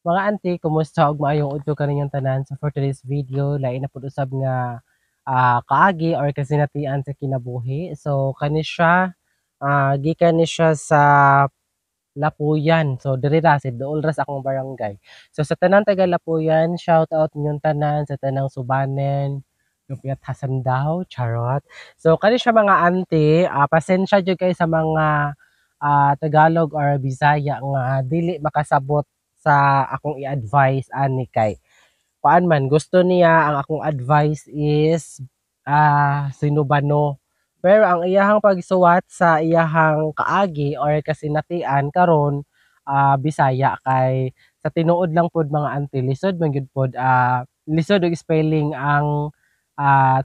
Mga auntie, kumusta ug maayong udto kaninyong tanan. So for today's video, lain na pud usab nga kaagi or kasinatian sa kinabuhi. So kani siya gikan ni siya sa Lapuyan. So diri ra sa duol ra sa akong barangay. So sa tanang taga Lapuyan, shout out ninyong tanan sa tanang Subanen, Lupiat Hasandaw, charot. So kani siya mga auntie, pasensya jud kay sa mga Tagalog or Bisaya nga dili makasabot sa akong i-advise ani kay paan man gusto niya ang akong advice is sinubano. Pero ang iyahang pagsuwat sa iyahang kaagi or kasinatian karon Bisaya kay sa tinuod lang pod mga auntie lisod man gyud pod lisod og spelling ang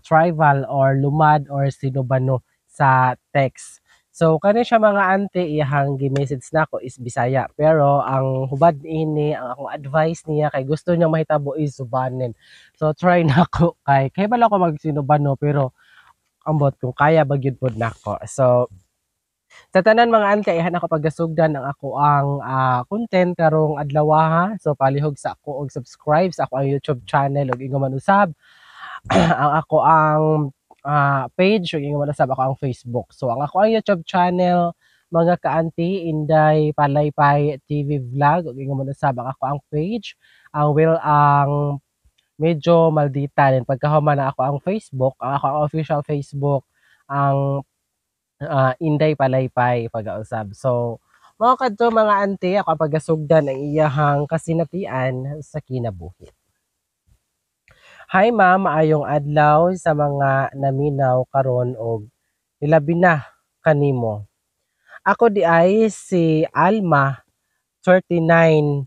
tribal or lumad or sinubano sa text. So kani siya mga auntie iyahang gi-message nako is Bisaya pero ang hubad ini ang akong advice niya kay gusto niya mahitabo is Subanen. So try nako kay bala ko magsinubano pero ambot kung kaya ba gyud pod nako. So sa tanan mga auntie ihan ako pagasugdan ang ako ang content karong adlaw ha. So palihog sa ako og subscribe sa ako ang YouTube channel ug ingon man usab ang ako ang page ug ingon man usab ako ang Facebook. So ang ako ang YouTube channel mga ka-auntie Inday Palaypay TV Vlog ug ingon man usab ang ako ang page ang medyo maldita din pagkahuman na ako ang Facebook, ang ako ang official Facebook ang Inday Palaypay pag-usab. So mao kadto mga auntie ako ang pagasugdan ang iyahang kasinatian sa kinabuhi. Hi ma'am, maayong adlaw sa mga naminaw karon og hilabi na kanimo. Ako di ay si Alma, 39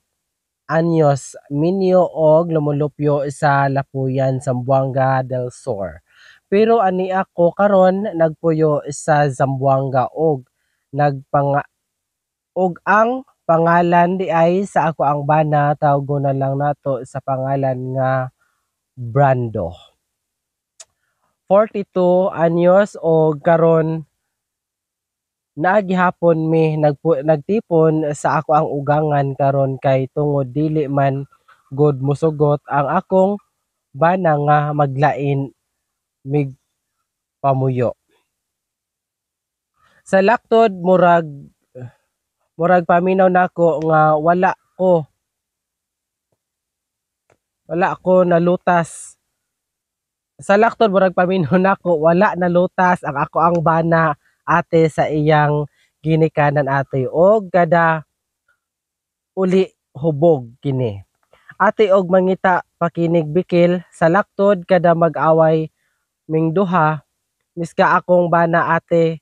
anyos, minyo og lumulupyo sa Lapuyan, Zamboanga del Sur. Pero ani ako karon nagpuyo sa Zamboanga og nagpanga og ang pangalan di ay sa ako ang bana tawgo na lang nato sa pangalan nga Brando. 42 anyos og karon naagihapon mi nagtipon sa ako ang ugangan karon kay tungod dili man good musugot ang akong bana nga maglain mig pamuyo. Sa laktod murag paminaw nako nga wala ko nalutas. Sa laktod murag paminaw nako wala nalutas ang ako ang bana ate sa iyang ginikanan ate og kada uli hubog kini. Ate og mangita pakinig bikil sa laktod kada mag-away ming duha miska akong bana ate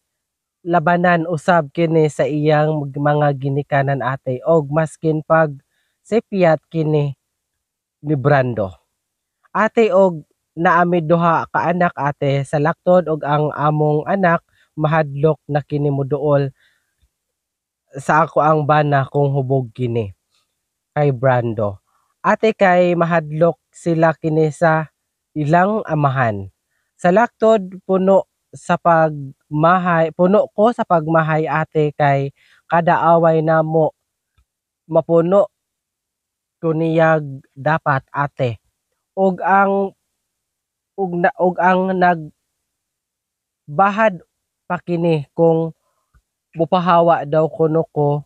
labanan usab kini sa iyang mga ginikanan ate og maskin pag sepiyat kini ni Brando. Ate og naami duha ka anak ate sa laktod og ang among anak mahadlok na kini moduol sa ako ang bana kung hubog kini kay Brando. Ate kay mahadlok sila kini sa ilang amahan. Sa laktod puno ko sa pagmahay ate kay kada away namo mapuno ko niyag dapat ate. Og ang nagbahad pa kini kung mupahawa daw kuno ko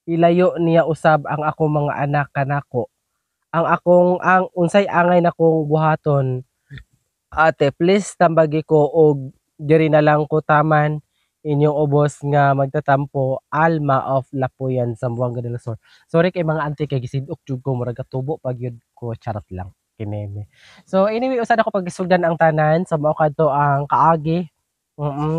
ilayo niya usab ang akong mga anak kanako. Ang unsay angay nakong buhaton ate please tambagi ko og diri na lang ko taman inyong ubos nga magtatampo Alma of Lapuyan, Zamboanga del Sur. Sorry kay mga auntie kay gisidok jud ko murag katubo pag yun ko charot lang kineme. So anyway usa na ko pagisugdan ang tanan sa mao kadto ang kaagi.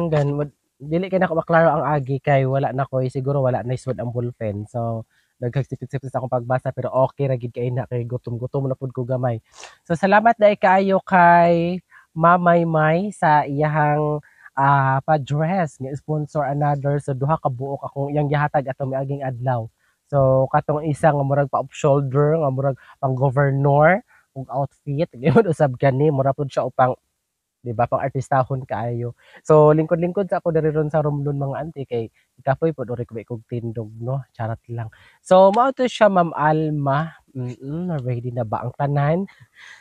Gan dili kay nako maklaro ang agi kay wala na ko siguro wala na isud ang ballpen. So nagsipit-sipit akong pagbasa pero okay ra gid kay na kay gutom na pud ko gamay. So salamat dai kaayo kay Mamay May sa iyahang pa-dress nga sponsor another so duha ka buok akong iyang gihatag atong miaging adlaw. So katong isa nga murag pa off shoulder nga murag pang governor ug outfit gyud usab kani mura pud siya upang 'di ba, pang artistahon kaayo. So lingkod-lingkod sa ako diri ron sa Romblon mga auntie kay kapoy pod uri kog tindog 'no, charot lang. So mao to siya Ma'am Alma, ready na ba ang tanan?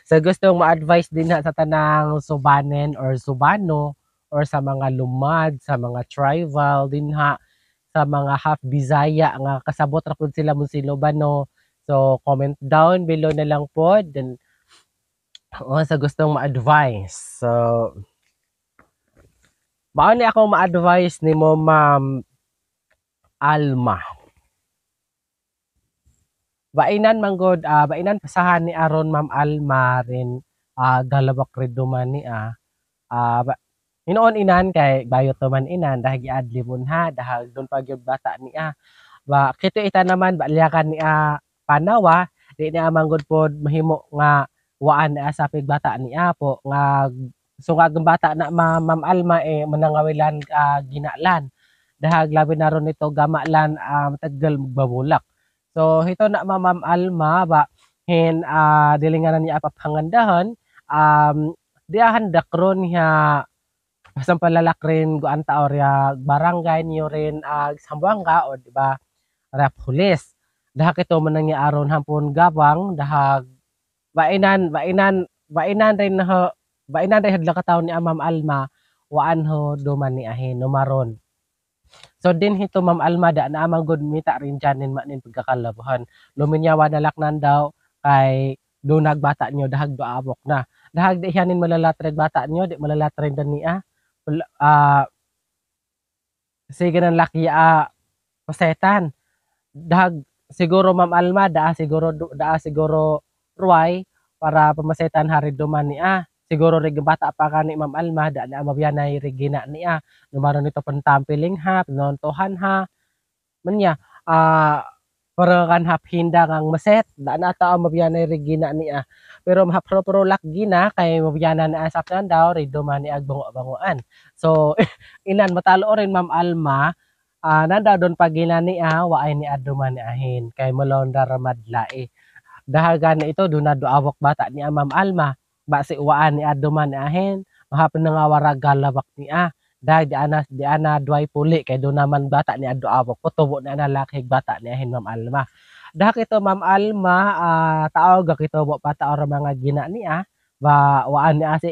Sa gustong ma-advice din sa tanang subanen or subano or sa mga lumad, sa mga tribal dinha, sa mga half Bisaya nga kasabot ra pud sila Musiloban 'no. So comment down below na lang pod then sa gustong ma-advice. So mao ni akong ma-advice nimo Ma'am Alma. Bainan man gud, bainan pasahan ni aron Ma'am Alma rin, galawak rid duman ni, ba hinuon inan kay bayot man inan dahil giadlibon ha, dahil don pa gyud bata niya. Ba kito ita naman balyakan niya panawa, di niya manggod pod mahimo nga waan na sa bata niya po nga sungag ang bata na Ma'am Alma manangawilan ginalan. Dahag labi na ron nito gamalan matagal magbabulak. So hito na Ma'am Alma ba dili nga na niya papangandahan diahan dakron niya Pasang palalak rin guan taor ya barangay niyo rin Sambuanga o di ba rap pulis. Dahak ito man aron hampon gabang dahag bainan rin ho bainan rin hadla ka taon ni Ma'am Alma waan ho duman ni ahin numaron. So din hito Ma'am Alma da na amang good mita rin janin manin pagkakalabuhan. Luminyawa na laknan daw kay do nagbata nyo dahag do abok na. Dahag di hiyanin malalatred bata nyo, di malalatred na niya. Sige ng laki pasetan. Dahag siguro Ma'am Alma daa siguro ruway para pamasetan hari duman niya. Siguro rig bata pa ka ni Ma'am Alma da na mabiyanay rigina niya. Numaro nito pantampiling ha, pinontohan ha. Manya para kan hap hinda ngang maset da na ta mabiyanay rigina niya. Pero mahapro lak gina kay mabiyanan na asap nan daw rido man ni agbango-bangoan. So inan matalo rin Ma'am Alma nanda don pagina niya waay ni adto man ni ahin kay malon daramadlae. Dahagan na ito do na doawak bata ni Ma'am Alma base waan ni adto man ni ahin mahapon nga warag galawak niya. Dahil di ana duay puli kay do naman bata ni adto awak kutubo na nalakig bata ni ahin Ma'am Alma. Dahil ito Ma'am Alma taog kitubo pa taor mga gina niya ba waan ni ase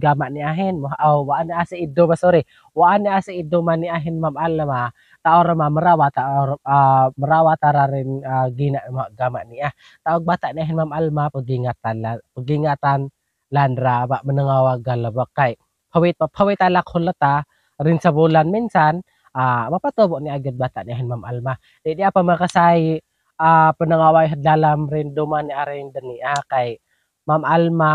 gama ni ahin waan ni ase iddo ba sorry waan ni ase iddo man ni ahin Ma'am Alma taor marawa taor marawa tara rin gina gama niya taog bata ni ahin Ma'am Alma pagingatan landra ba manangawag galabak kay pawit alak hulata rin sa bulan minsan mapatubo ni agad bata ni ahin Ma'am Alma di pa makasay panangaway hadlalam rin duman ni aring dania kay Ma'am Alma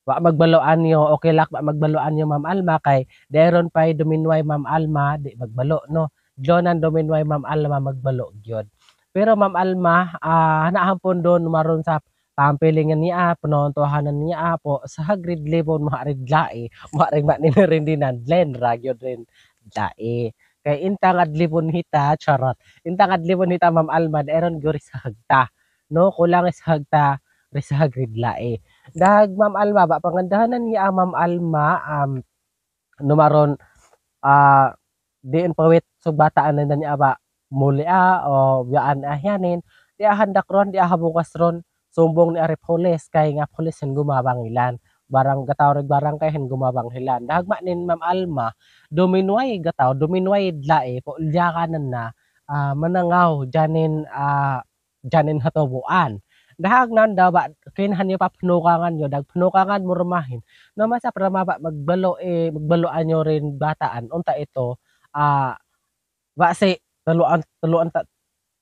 wa magbaloan nyo okay lak wa magbaloan nyo Ma'am Alma kay deron pay duminway Ma'am Alma di magbalo no Jonan duminway Ma'am Alma magbalo gyud pero Ma'am Alma hanahampon don maron sa pampilingan niya panontohanan niya po sa grade level maarig lae maarig manin rin dinan len ragyod rin lae kay intang adlibon hita charot intang adlibon hita Ma'am Alma deron gyud sa hagta no kulang sa hagta sa grade lae. Dahag Ma'am Alma ba pangandahanan niya Ma'am Alma numaron diin pawit sugbataan na niya ba muli o biyaan ahyanin di handak ron di habukas ron sumbong ni Arif Holes kay nga pulis hen gumabang ilan barang gataw reg barang kay hen gumabang hilan dahag manin Ma'am Alma dominway gataw dominway lae po lyakanan na manangaw janin hatubuan dahag nan daw ba kinhan niyo pa pnukangan nyo dag pnukangan mo rumahin no masa para maba magbaloan nyo rin bataan unta ito base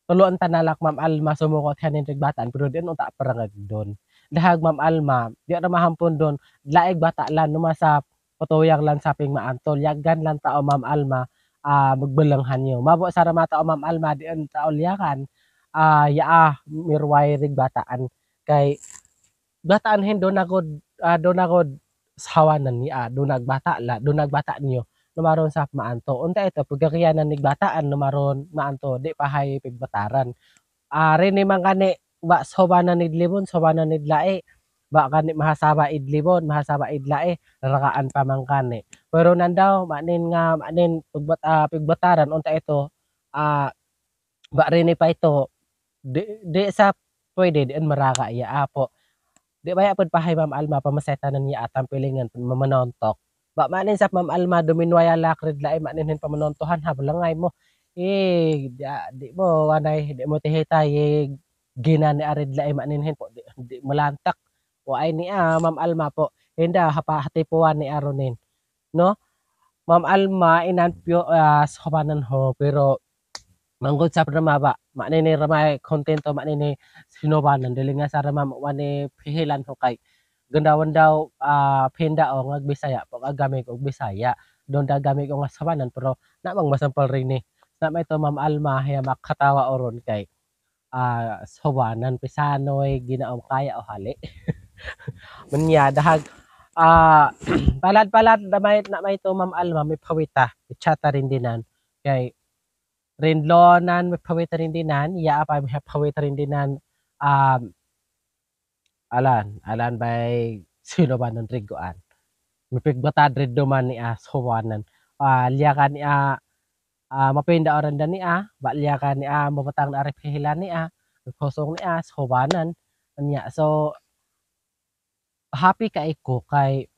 tuluan tanalak Ma'am Alma sumukot hanin rig bataan pero din unta parangag don dahag Ma'am Alma di na mahampon don laig bata lan numa sa patuyang lan saping maantol yagan lan tao Ma'am Alma magbalanghan nyo mabo sa ramata o Ma'am Alma di tao liyakan mirway rig bataan kay bataan hen do nagod sawanan niya do nagbata niyo numaron sa maanto unta ito pagkakiyanan nig bataan numaron maanto di pahay pigbataran rin ni man kani ba sawanan nid libon sawanan nid lae ba kani mahasaba idlibon, mahasaba idlae, rakaan pa man kani. Pero nandaw manin nga manin pigbataran unta ito, ba rin pa ito, di sa pwede diin maraka iya apo. Di baya pod pahay Ma'am Alma pamasetanan niya atang pilingan mamanontok. Ba manin sa Ma'am Alma duminwaya lakrid lae maninhin pamanontohan habalangay mo. Di mo wanay di mo tihitay ginani arid lae maninhin po di malantak. O ay niya Ma'am Alma po hinda hatipuan ni aronin no. Ma'am Alma inanpyo sobanan ho pero manggod sa rama ba manini ramay kontento manini sinobanan dili nga sa rama wani pihilan ko kay gandawan daw penda o nga Bisaya pag agami og Bisaya don da gami ko nga sabanan pero namang masampal rin ni sa may to Ma'am Alma haya makatawa oron kay sawanan pisanoy ginaom kaya o hali munya dahag palad-palad na may to Ma'am Alma may pawita chata rin dinan kay Rinlonan may pawita rin dinan iya pa may pawita rin dinan alan by sino ba nun Rigoan mipigbatad rin duman ni sawanan liyakan ni mapinda oran da ni liyakan ni mabatang na aripihilan ni kosong ni sawanan nya so happy ka iko kay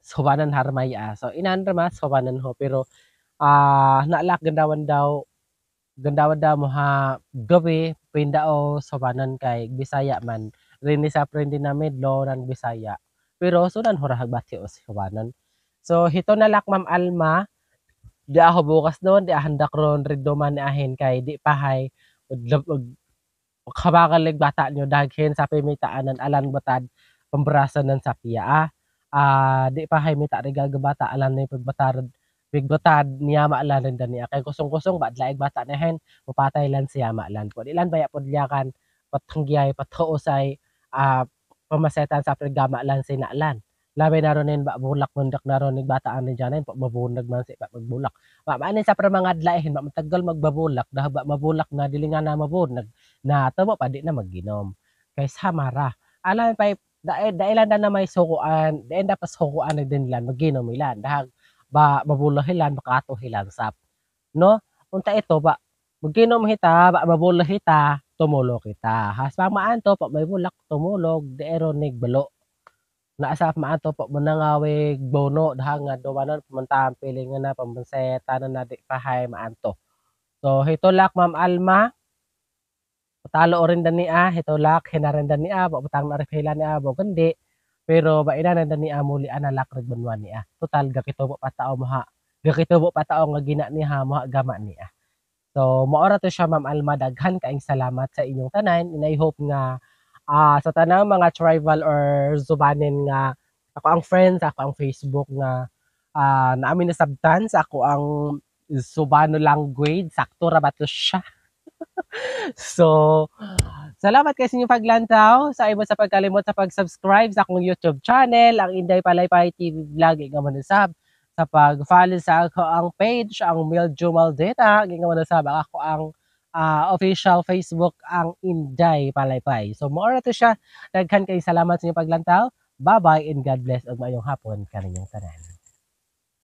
sawanan harmay so inan rama sawanan ho pero naalak gandawan daw mo ha gabi pindao sawanan kay Bisaya man rini sa prende na medlo ng Bisaya pero sunan hurahag bati o sawanan so hito nalak Ma'am Alma di ako bukas doon di handak ron riddo man ni ahin kay di pahay kabakalig bata nyo daghin sa pimitaanan alan batad pambrasan ng sapya di pahay mita rigaga bata alan na pagbatad bigbotad niya maalan dan niya kay kusong-kusong ba laig bata nehen mapatay lan siya maalan po ilan baya pod liyakan patanggiyay patuusay pamasetan sa programa lan sinalan labi na ronin ba bulak mundak na ronig bata ani janen po mabunag man si pa magbulak ba maanin sa mga adlahin ba matagal magbabulak dahil ba mabulak na dili nga na mabunag na tamo pa di na magginom kay samara alan pa dailan na may sukuan dahil dapat sukuan na din lan magginom ilan dahil ba mabulahilan makatuhilan sap no unta ito ba magginom hita ba mabula hita tumulo kita has pa maanto pa may bulak tumulog deero nigbalo naasa maanto pa manangawig bono dahang nga dumanon pumunta ang pilingan na pambansetanan na di pahay maanto so hitulak Ma'am Alma patalo rin dani hitulak hinarendan ni butang na refila ni bo kundi pero bainanan ni muli analak red banwan ni total gakitubo pa tao mo gakitubo pa tao nga gina ni mo gama ni so maora to siya Ma'am Alma daghan kaayong salamat sa inyong tanan and I hope nga sa tanang mga tribal or Zubanin nga ako ang friends ako ang Facebook nga naamin nasabtan sa ako ang Subano language sakto ra ba to siya so salamat kayo sa inyong paglantaw. Sa iba sa pagkalimot sa pag-subscribe sa akong YouTube channel, ang Inday Palaypay TV Vlog, nga manusab. Sa pag-follow sa ako ang page, ang Miljo Maldita, nga manusab. Ako ang official Facebook, ang Inday Palaypay. So, more to siya. Daghan kayo salamat sa inyong paglantaw. Bye-bye and God bless. Ug maayong hapon kaninyong tanan.